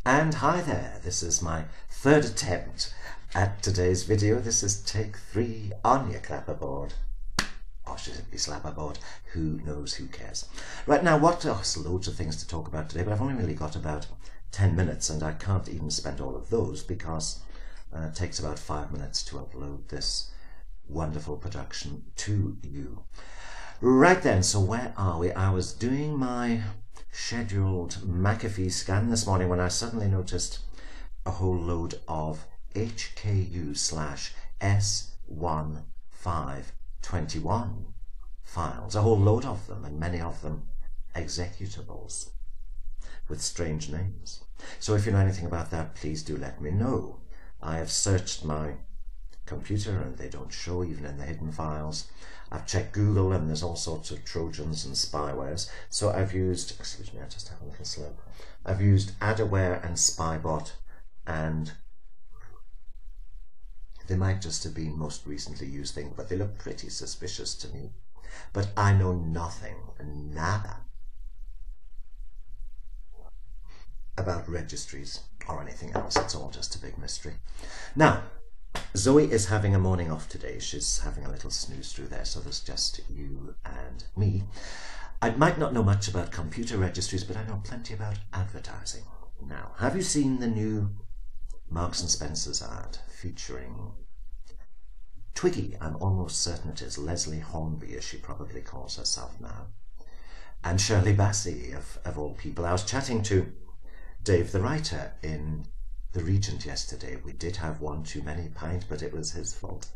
And hi there, this is my third attempt at today's video. This is take 3 on your clapperboard. Or should it be slapperboard? Who knows, who cares? Right now, there's loads of things to talk about today, but I've only really got about 10 minutes and I can't even spend all of those because it takes about 5 minutes to upload this wonderful production to you. Right then, so where are we? I was doing my scheduled McAfee scan this morning when I suddenly noticed a whole load of HKU/S1521 files, a whole load of them, and many of them executables with strange names. So if you know anything about that, please do let me know. I have searched my computer and they don't show even in the hidden files. I've checked Google and there's all sorts of Trojans and spywares. So I've used, excuse me, I just have a little slip. I've used Adaware and Spybot, and they might just have been most recently used things, but they look pretty suspicious to me. But I know nothing, nada, about registries or anything else. It's all just a big mystery. Now, Zoe is having a morning off today. She's having a little snooze through there, so there's just you and me. I might not know much about computer registries, but I know plenty about advertising. Now, have you seen the new Marks and Spencer's ad featuring Twiggy? I'm almost certain it is Leslie Hornby, as she probably calls herself now, and Shirley Bassey, of all people. I was chatting to Dave the writer in the Regent yesterday. We did have one too many pint, but it was his fault.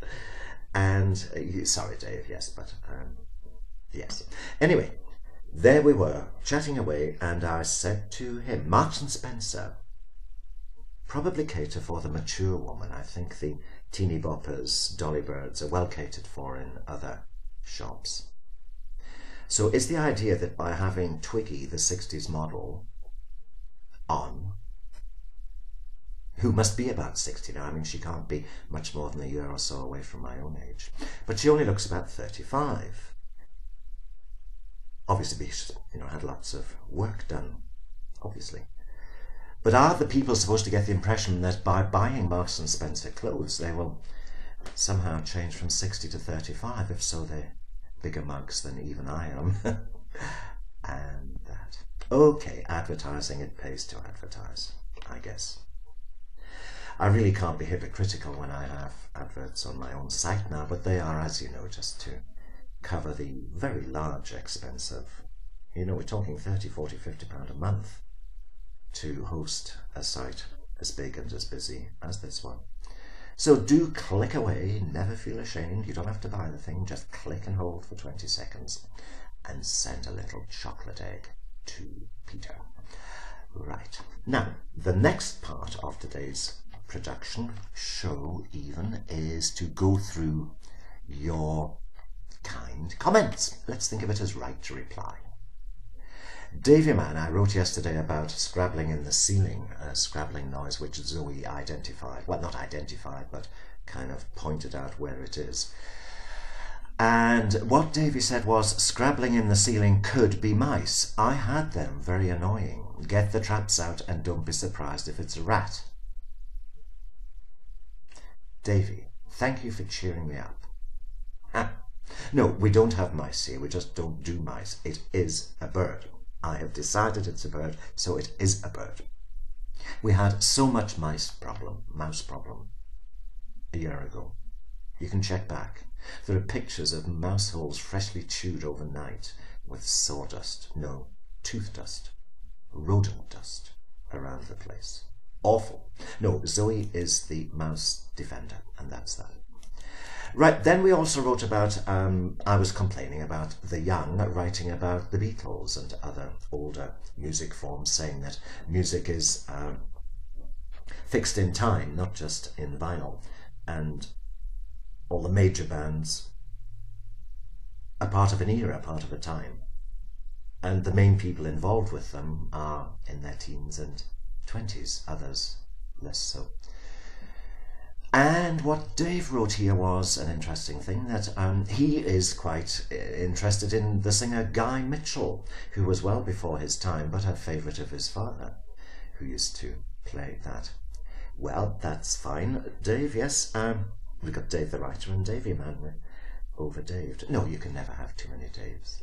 And sorry, Dave. Yes, but yes. Anyway, there we were chatting away, and I said to him, Marks and Spencer probably cater for the mature woman. I think the teeny boppers, dolly birds, are well catered for in other shops. So is the idea that by having Twiggy, the 60s model, on, who must be about 60 now. I mean, she can't be much more than a year or so away from my own age. But she only looks about 35. Obviously, she's, had lots of work done, obviously. But are the people supposed to get the impression that by buying Marks and Spencer clothes, they will somehow change from 60 to 35? If so, they're bigger mugs than even I am. And that. Okay, advertising, it pays to advertise, I guess. I really can't be hypocritical when I have adverts on my own site now, but they are, as you know, just to cover the very large expense of, we're talking 30, 40, 50 pound a month to host a site as big and as busy as this one. So do click away, never feel ashamed. You don't have to buy the thing, just click and hold for 20 seconds and send a little chocolate egg to Peter. Right, now the next part of today's production show even is to go through your kind comments. Let's think of it as right to reply. Davy Man, I wrote yesterday about scrabbling in the ceiling, a scrabbling noise which Zoe identified. Well, not identified, but kind of pointed out where it is. And what Davy said was, scrabbling in the ceiling could be mice. I had them, very annoying. Get the traps out and don't be surprised if it's a rat. Davy, thank you for cheering me up. No, we don't have mice here, we just don't do mice. It is a bird. I have decided it's a bird, so it is a bird. We had so much mouse problem a year ago. You can check back. There are pictures of mouse holes freshly chewed overnight with sawdust, no, tooth dust, rodent dust around the place. Awful. No, Zoe is the mouse defender, and that's that. Right, then we also wrote about, I was complaining about the young writing about the Beatles and other older music forms, saying that music is fixed in time, not just in vinyl, and all the major bands are part of an era, part of a time, and the main people involved with them are in their teens and 20s, others less so. And what Dave wrote here was an interesting thing, that he is quite interested in the singer Guy Mitchell, who was well before his time, but a favourite of his father, who used to play that. Well, that's fine. Dave, yes. We've got Dave the writer and Davey Man. We're over-Daved. No, you can never have too many Daves.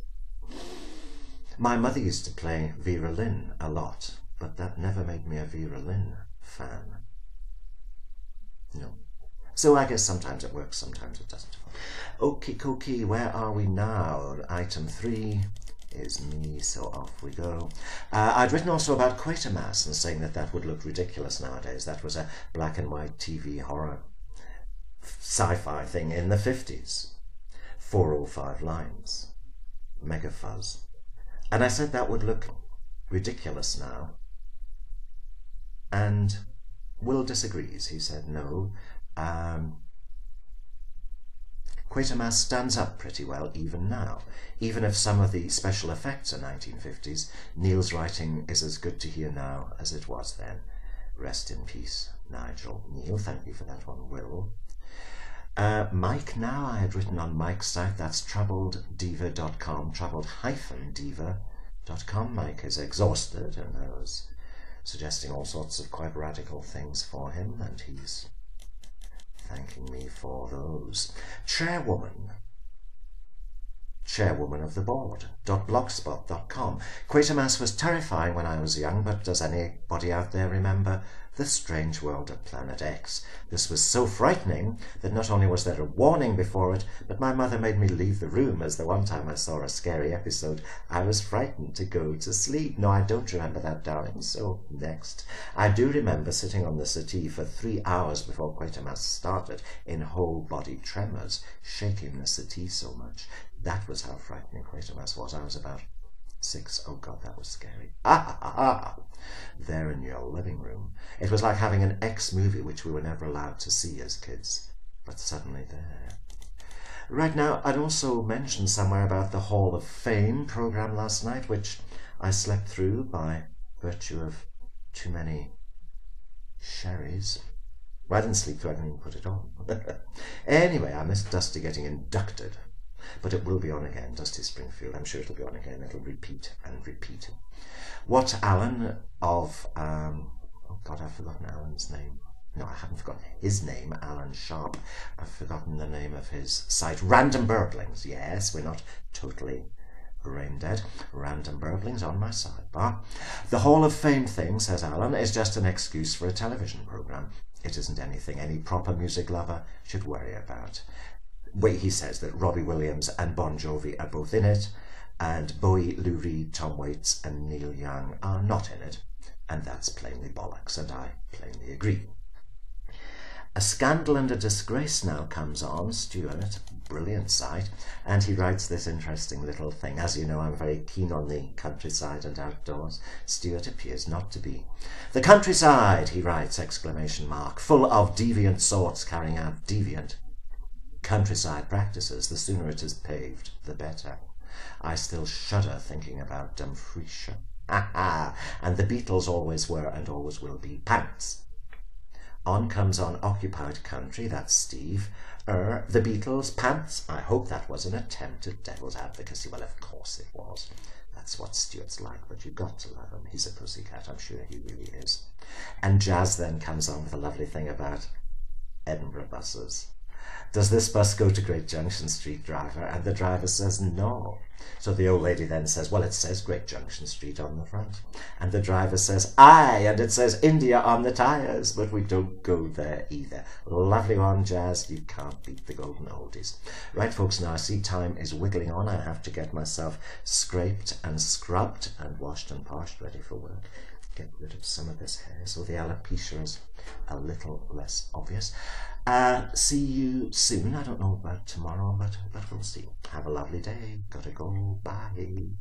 My mother used to play Vera Lynn a lot, but that never made me a Vera Lynn fan. No. So I guess sometimes it works, sometimes it doesn't. Okie dokie, where are we now? Item 3 is me, so off we go. I'd written also about Quatermass and saying that that would look ridiculous nowadays. That was a black and white TV horror sci-fi thing in the 50s. 405 lines. Mega fuzz. And I said that would look ridiculous now. And Will disagrees. He said no. Quatermass stands up pretty well even now. Even if some of the special effects are 1950s, Neil's writing is as good to hear now as it was then. Rest in peace, Nigel. Neil, thank you for that one, Will. Mike now, I had written on Mike's site, that's troubleddiva.com, troubled-diva.com. Mike is exhausted and I was suggesting all sorts of quite radical things for him, and he's thanking me for those. Chairwoman of the board.blogspot.com. Quatermass was terrifying when I was young, but does anybody out there remember The Strange World of Planet X? This was so frightening that not only was there a warning before it, but my mother made me leave the room, as the one time I saw a scary episode, I was frightened to go to sleep. No, I don't remember that, darling, so next. I do remember sitting on the settee for 3 hours before Quatermass started in whole-body tremors, shaking the settee so much. That was how frightening Quatermass was. I was about 6. Oh God, that was scary. There in your living room. It was like having an X movie which we were never allowed to see as kids, but suddenly there. Right now, I'd also mentioned somewhere about the Hall of Fame program last night, which I slept through by virtue of too many sherries. Well, I didn't sleep through, I didn't even put it on. Anyway, I missed Dusty getting inducted. But it will be on again, Dusty Springfield. I'm sure it'll be on again. It'll repeat and repeat. What Alan of, oh God, I've forgotten Alan's name. No, I haven't forgotten his name, Alan Sharp. I've forgotten the name of his site. Random Burblings. Yes, we're not totally brain dead. Random Burblings on my sidebar. The Hall of Fame thing, says Alan, is just an excuse for a television program. It isn't anything any proper music lover should worry about. He says that Robbie Williams and Bon Jovi are both in it, and Bowie, Lou Reed, Tom Waits and Neil Young are not in it, and that's plainly bollocks, and I plainly agree. A Scandal and a Disgrace now comes on, Stuart, brilliant site, and he writes this interesting little thing. As you know, I'm very keen on the countryside and outdoors. Stuart appears not to be. The countryside, he writes, exclamation mark, full of deviant sorts carrying out deviant countryside practices. The sooner it is paved, the better. I still shudder thinking about Dumfriesshire. And the Beatles always were and always will be pants. On comes on Occupied Country, that's Steve. The Beatles, pants. I hope that was an attempt at devil's advocacy. Well, of course it was. That's what Stuart's like, but you've got to love him. He's a pussycat, I'm sure he really is. And Jazz then comes on with a lovely thing about Edinburgh buses. Does this bus go to Great Junction Street, driver? And the driver says no. So the old lady then says, well, it says Great Junction Street on the front. And the driver says, aye, and it says India on the tyres, but we don't go there either. Lovely one, Jazz. You can't beat the golden oldies. Right, folks, now I see time is wiggling on. I have to get myself scraped and scrubbed and washed and polished, ready for work. Get rid of some of this hair so the alopecia is a little less obvious. See you soon. I don't know about tomorrow, but we'll see. Have a lovely day. Gotta go. Bye.